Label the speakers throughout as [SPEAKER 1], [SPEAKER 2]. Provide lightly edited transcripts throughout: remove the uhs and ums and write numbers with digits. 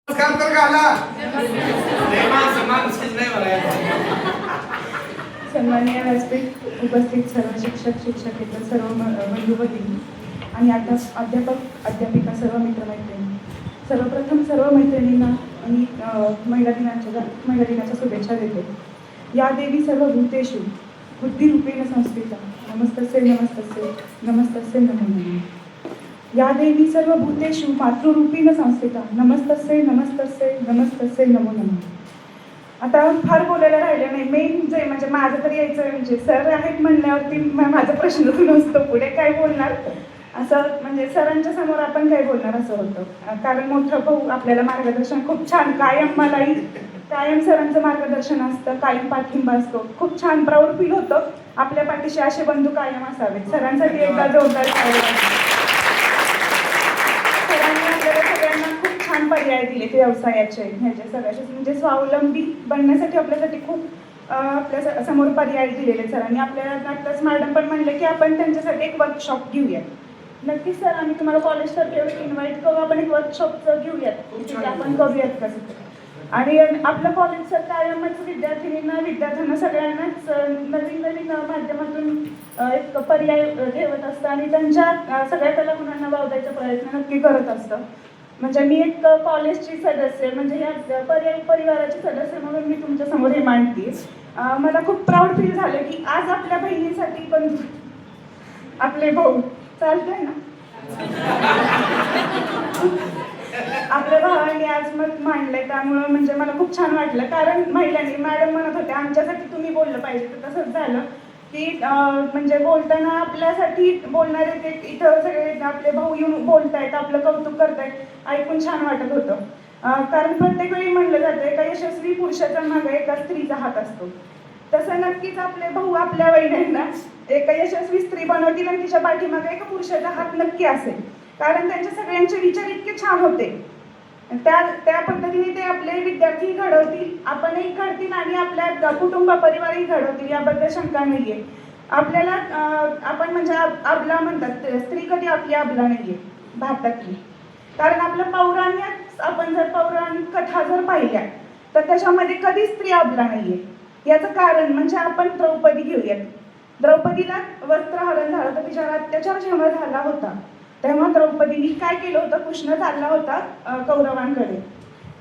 [SPEAKER 1] काम तर घाला.
[SPEAKER 2] सन्माननीय व्यासपीठ उपस्थित सर्व शिक्षक शिक्षकेतर सर्व बंधू भगिनी आणि अध्यापक अध्यापिका सर्व मित्रमैत्रिणी, सर्वप्रथम सर्व मैत्रिणींना मी महिला दिनाच्या शुभेच्छा देते. या देवी सर्व भूतेषु बुद्धिरूपेण संस्कृता नमस्तस्यै नमस्तस्यै नमस्तस्यै नमो नमः. या देवी सर्व भूतेषु मातृरूपेण संस्कृता नमस्तस्यै नमस्तस्यै नमस्तस्यै नमो नमः. आता फार बोलायला राहिलं नाही. मेन जे म्हणजे माझं तरी यायचं म्हणजे सर आहेत म्हणल्यावरती माझा प्रश्नच नसतो पुढे काय बोलणार असं, म्हणजे सरांच्या समोर आपण काय बोलणार असं होतं. कारण मोठा भाऊ आपल्याला मार्गदर्शन खूप छान कायम सरांचं मार्गदर्शन असतं, कायम पाठिंबा असतो. खूप छान प्राऊड फील होतं. आपल्या पाठीशी असे बंधू कायम असावेत. सरांसाठी एकदा जोरदार सरांनी आपल्याला सगळ्यांना खूप छान पर्याय दिले ते व्यवसायाचे ह्याचे सगळ्याचे, म्हणजे स्वावलंबी बनण्यासाठी आपल्यासाठी खूप आपल्या समोर पर्याय दिलेले सरांनी. आपल्याला आत्ताच मॅडम पण म्हणले की आपण त्यांच्यासाठी एक वर्कशॉप घेऊया. नक्कीच सर, आम्ही तुम्हाला कॉलेजतर्फे इन्व्हाइट करू, आपण एक वर्कशॉपचं घेऊयात, आपण करूयात कसं. आणि आपलं कॉलेज सर कायमच विद्यार्थ्यांना सगळ्यांनाच नवीन माध्यमातून एक पर्याय ठेवत असतं आणि त्यांच्या सगळ्या कलागुणांना वाव द्यायचा प्रयत्न नक्की करत असतं. म्हणजे मी एक कॉलेजची सदस्य, म्हणजे या पर्याय परिवाराची सदस्य म्हणून मी तुमच्या समोर हे मांडते. मला खूप प्राऊड फील झालं की आज आपल्या बहिणीसाठी पण आपले भाऊ चालतंय ना आपल्या भावांनी आज मग मांडलंय, त्यामुळं म्हणजे मला खूप छान वाटलं. कारण महिलांनी, मॅडम म्हणत होते आमच्यासाठी तुम्ही बोललं पाहिजे, तर तसंच झालं की म्हणजे बोलताना आपल्यासाठी बोलणारे ते इथं सगळे आपले भाऊ येऊन बोलतायत, आपलं कौतुक करतायत, ऐकून छान वाटत होतं. कारण प्रत्येक वेळी म्हणलं जातं एका यशस्वी पुरुषाच्या मागे एका स्त्रीचा हात असतो. तसं नक्कीच आपले भाऊ आपल्या वडिलांना एका यशस्वी स्त्री बनवतील आणि तिच्या पाठीमागे एका पुरुषाचा हात नक्की असेल. कारण त्यांचे सगळ्यांचे विचार इतके छान होते. त्या पद्धतीने ते आपले विद्यार्थी घडवतील, आपणही घडतील आणि आपल्या कुटुंब परिवारही घडवतील, याबद्दल शंका नाहीये. आपल्याला आपण म्हणजे अबला म्हणतात, स्त्री कधी आपली अबला नाहीये भारतातली. कारण आपलं पौराणिक, आपण जर पौराणिक कथा जर पाहिल्या तर त्याच्यामध्ये कधी स्त्री अबला नाहीये. याचं कारण म्हणजे आपण द्रौपदी घेऊयात. द्रौपदीला वस्त्रहरण झालं तर तिच्यावर अत्याचार जेव्हा झाला होता तेव्हा द्रौपदीने काय केलं होतं, कृष्ण चालला होता कौरवांकडे.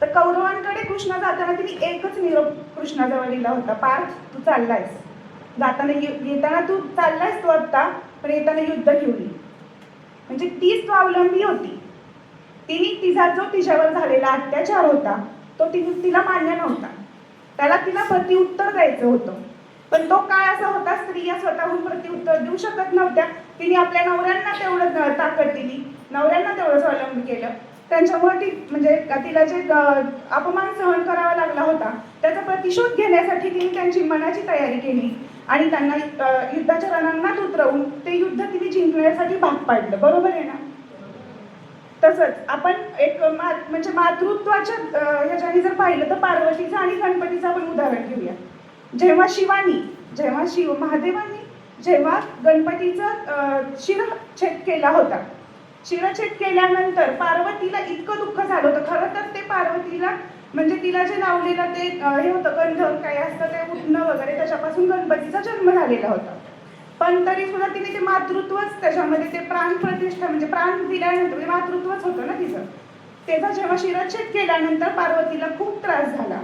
[SPEAKER 2] तर कौरवांकडे कृष्ण जाताना तिने एकच निरोप कृष्णाजवळ दिला होता, पार्थ तू चाललायस, जाताना येताना तू चाललायस तू आत्ता, पण येताना युद्ध घेऊन ये. म्हणजे ती स्वावलंबी होती. तिचा जो तिच्यावर झालेला अत्याचार होता तो तिला मान्य नव्हता, त्याला तिला प्रत्युत्तर द्यायचं होतं. पण तो काय असा होता, स्त्रिया स्वतःहून प्रत्युत्तर देऊ शकत नव्हत्या. तिने आपल्या नवऱ्यांना तेवढं ताकद दिली, नवऱ्यांना तेवढं स्वावलंबी केलं. त्यांच्यामुळे ती म्हणजे तिला जे अपमान सहन करावा लागला होता त्याचा प्रतिशोध घेण्यासाठी तिने त्यांची मनाची तयारी केली आणि त्यांना युद्धाच्या रणांगणात उतरवून ते युद्ध तिने जिंकण्यासाठी भाग पाडलं. बरोबर आहे ना? तसंच आपण एक म्हणजे मातृत्वाच्या ह्याच्याने जर पाहिलं तर पार्वतीचं आणि गणपतीचं आपण उदाहरण घेऊया. जेव्हा महादेवांनी जेव्हा गणपतीचा शिरच्छेद केला होता, शिरच्छेद केल्यानंतर पार्वतीला इतकं दुःख झालं होतं. खरं तर ते पार्वतीला म्हणजे तिला जे लावलेलं ते हे होतं, गंधर्व काय असतं ते उठणं वगैरे, त्याच्यापासून गणपतीचा जन्म झालेला होता. पण तरी सुद्धा तिने ते मातृत्वच त्याच्यामध्ये ते प्राण प्रतिष्ठा म्हणजे प्राण दिल्यानंतर म्हणजे मातृत्वच होतं ना तिचं. तेव्हा जेव्हा शिरच्छेद केल्यानंतर पार्वतीला खूप त्रास झाला.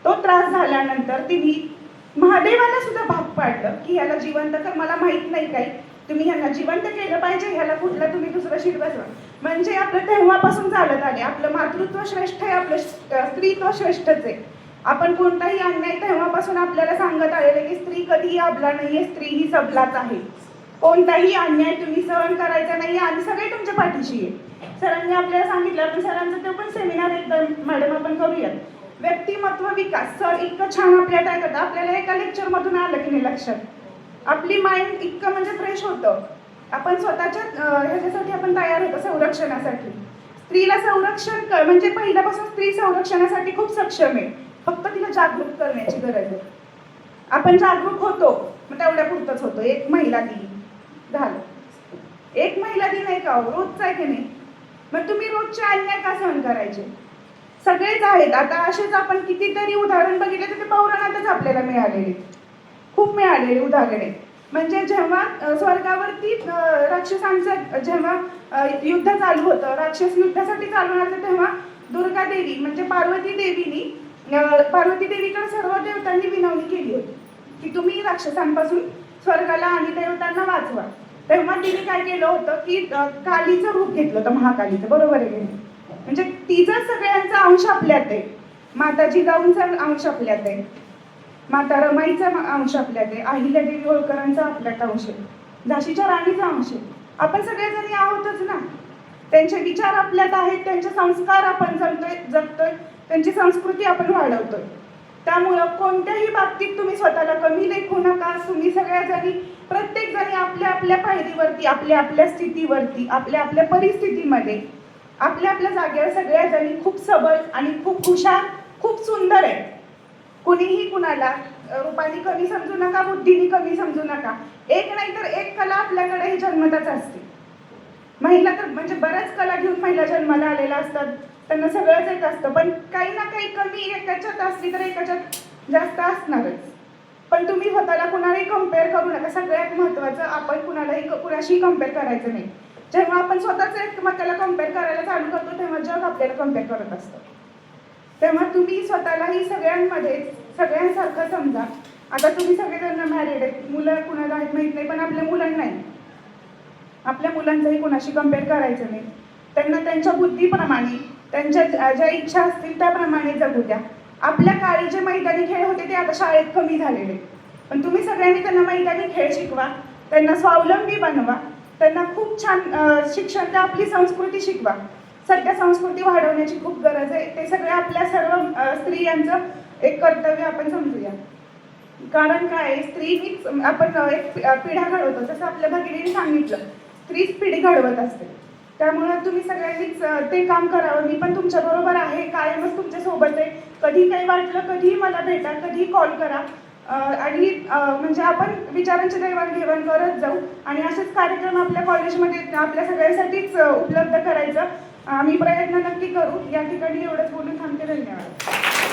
[SPEAKER 2] तो त्रास झाल्यानंतर तिने महादेवाला सुद्धा भाग पाडलं की ह्याला जिवंत कर, मला माहित नाही काही, तुम्ही ह्यांना जिवंत केलं पाहिजे, ह्याला कुठलं तुम्ही दुसरं शिर बसवा. म्हणजे आपलं तेव्हापासून चालत आले, आपलं मातृत्व श्रेष्ठ आहे, आपलं स्त्रीत्व श्रेष्ठच आहे. आपण कोणताही अन्याय तेव्हापासून आपल्याला सांगत आलेलं की स्त्री कधीही अबला नाहीये, स्त्री ही सबलाच आहे. कोणताही अन्याय तुम्ही सहन करायचा नाही आणि सगळे तुमच्या पाठीशी आहे. सरांनी आपल्याला सांगितलं, आपण सरांचं ते पण सेमिनार एकदा मॅडम आपण करूयात. व्यक्तिमत्व विकास सर इतकं छान आपल्याला काय करतं, आपल्याला एका लेक्चरमधून आलं की नाही लक्षात, आपली माइंड इतकं म्हणजे फ्रेश होतं. आपण स्वतःच्या ह्याच्यासाठी आपण तयार होतो, संरक्षणासाठी. स्त्रीला संरक्षण म्हणजे पहिल्यापासून स्त्री संरक्षणासाठी खूप सक्षम आहे, फक्त तिला जागरूक करण्याची गरज आहे. आपण जागरूक होतो, मग तेवढ्या पुरतच होतो. एक महिला दिन झालं, एक महिला दिन आहे का रोजचा आहे की नाही? मग तुम्ही रोजचे अन्याय का सहन करायचे? सगळेच आहेत. आता असेच आपण कितीतरी उदाहरण बघितले तर ते पौराणातच आपल्याला मिळालेले, खूप मिळालेली उदाहरणे. म्हणजे जेव्हा स्वर्गावरती राक्षसांचं जेव्हा युद्ध चालू होतं, राक्षस युद्धासाठी चालू होतं, तेव्हा दुर्गा देवी म्हणजे पार्वती देवीकडे सर्व देवतांनी विनवणी केली होती की तुम्ही राक्षसांपासून स्वर्गाला आणि देवतांना वाचवा. तेव्हा तिने काय केलं होतं की कालीचं रूप घेतलं होतं, महाकालीचं. बरोबर आहे की नाही? म्हणजे तिचा सगळ्यांचा अंश आपल्यात आहे, माता जिजाऊंचा अंश आपल्यात आहे, माता रमाईचा अंश आपल्यात आहे, अहिल्यादेवी होळकरांचा आपल्यात अंश आहे, झाशीच्या राणीचा अंश आहे. आपण सगळेजणी आहोतच ना. त्यांचे विचार आपल्यात आहेत, त्यांचे संस्कार आपण जगतोय, त्यांची संस्कृती आपण वाढवतोय. त्यामुळं कोणत्याही बाबतीत तुम्ही स्वतःला कमी लेखू नका. तुम्ही सगळ्याजणी, प्रत्येक जणी आपल्या आपल्या पायरीवरती, आपल्या आपल्या स्थितीवरती, आपल्या आपल्या परिस्थितीमध्ये, आपल्या आपल्या जागेवर सगळ्याजणी खूप सबल आणि खूप हुशार, खूप सुंदर आहे. कुणीही कुणाला रूपाने कमी समजू नका, बुद्धीने कमी समजू नका. एक नाही तर एक कला आपल्याकडेही जन्मताच असते. महिला तर म्हणजे बऱ्याच कला घेऊन महिला जन्माला आलेल्या असतात, त्यांना सगळंच येत असतं, पण काही ना काही कमी एकाच्यात असली तर एकाच्यात जास्त असणारच. पण तुम्ही स्वतःला कुणालाही कम्पेअर करू नका. सगळ्यात महत्त्वाचं, आपण कुणाशीही कम्पेअर करायचं नाही. जेव्हा आपण स्वतःच एकमेकाला कम्पेअर करायला चालू करतो तेव्हा जग आपल्याला कम्पेअर करत असतं. तेव्हा तुम्ही स्वतःलाही सगळ्यांमध्ये सगळ्यांसारखं समजा. आता तुम्ही सगळेजण मॅरिड आहेत, मुलं कुणाला आहेत माहीत नाही, पण आपल्या मुलांना नाही, आपल्या मुलांचंही कुणाशी कम्पेअर करायचं नाही. त्यांना त्यांच्या बुद्धीप्रमाणे, त्यांच्या ज्या इच्छा असतील त्याप्रमाणे जगू द्या. आपल्या काळी जे मैदानी खेळ होते ते आता शाळेत कमी झालेले, पण तुम्ही सगळ्यांनी त्यांना मैदानी खेळ शिकवा, त्यांना स्वावलंबी बनवा, त्यांना खूप छान शिक्षण द्या, आपली संस्कृती शिकवा. सध्या संस्कृती वाढवण्याची खूप गरज आहे. ते सगळं आपल्या सर्व स्त्रियांचं एक कर्तव्य आपण समजूया. कारण काय, स्त्री आपण एक पिढ्या घडवतो, जसं आपल्या भगिनीने सांगितलं, स्त्रीच पिढी घडवत असते. त्यामुळे तुम्ही सगळ्यांनीच ते काम करावं. मी पण तुमच्या बरोबर आहे, कायमच तुमच्या सोबत आहे. कधी काही वाटलं कधीही मला भेटा, कधीही कॉल करा, आणि म्हणजे आपण विचारांची देवाणघेवाण करत जाऊ आणि असेच कार्यक्रम आपल्या कॉलेजमध्ये आपल्या सगळ्यांसाठीच उपलब्ध करायचं आम्ही प्रयत्न नक्की करू. या ठिकाणी एवढंच बोलून थांबते. धन्यवाद.